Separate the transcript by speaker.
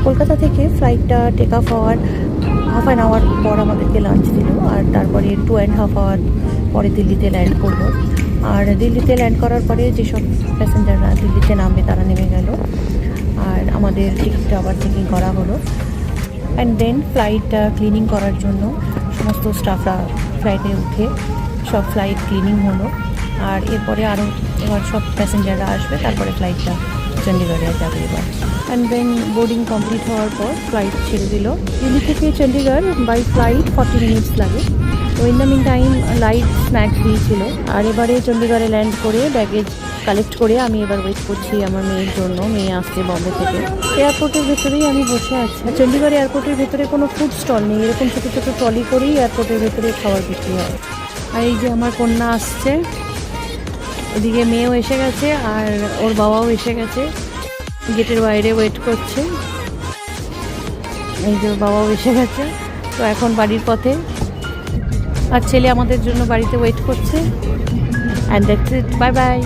Speaker 1: কলকাতা থেকে ফ্লাইটটা take off হওয়ার half an hour পর আমাদেরকে লাঞ্চ দিল, আর তারপরে 2.5 আওয়ার পরে দিল্লিতে ল্যান্ড করলো। আর দিল্লিতে ল্যান্ড করার পরে যেসব প্যাসেঞ্জাররা দিল্লিতে নামবে তারা নেমে গেল, আর আমাদের টিকিটটা আবার চেকিং করা হলো। অ্যান্ড দেন ফ্লাইটটা ক্লিনিং করার জন্য সমস্ত স্টাফরা ফ্লাইটে উঠে সব ফ্লাইট ক্লিনিং হলো। আর এরপরে আরও এবার সব প্যাসেঞ্জাররা আসবে, তারপরে ফ্লাইটটা চণ্ডীগড়ে যাবে এবার। অ্যান্ড দেন বোর্ডিং কমপ্লিট হওয়ার পর ফ্লাইট ছেড়ে দিল। দিল্লি থেকে চণ্ডীগড় বাই ফ্লাইট 40 মিনিটস লাগে। তো in the mean time light snacks দিয়েছিল। আর এবারে চণ্ডীগড়ে ল্যান্ড করে ব্যাগেজ কালেক্ট করে আমি এবার ওয়েট করছি আমার মেয়ের জন্য। মেয়ে আসছে বম্বে থেকে। এয়ারপোর্টের ভেতরেই আমি বসে আছি। চণ্ডীগড় এয়ারপোর্টের ভেতরে কোনো ফুড স্টল নেই, এরকম ছোটো ছোটো ট্রলি করেই এয়ারপোর্টের ভেতরে খাবার বিক্রি হয়। আর এই যে আমার কন্যা আসছে, ওদিকে মেয়েও এসে গেছে আর ওর বাবাও এসে গেছে, গেটের বাইরে ওয়েট করছে। এই যে ওর বাবাও এসে গেছে। তো এখন বাড়ির পথে, আর ছেলে আমাদের জন্য বাড়িতে ওয়েট করছে। And that's it, bye bye.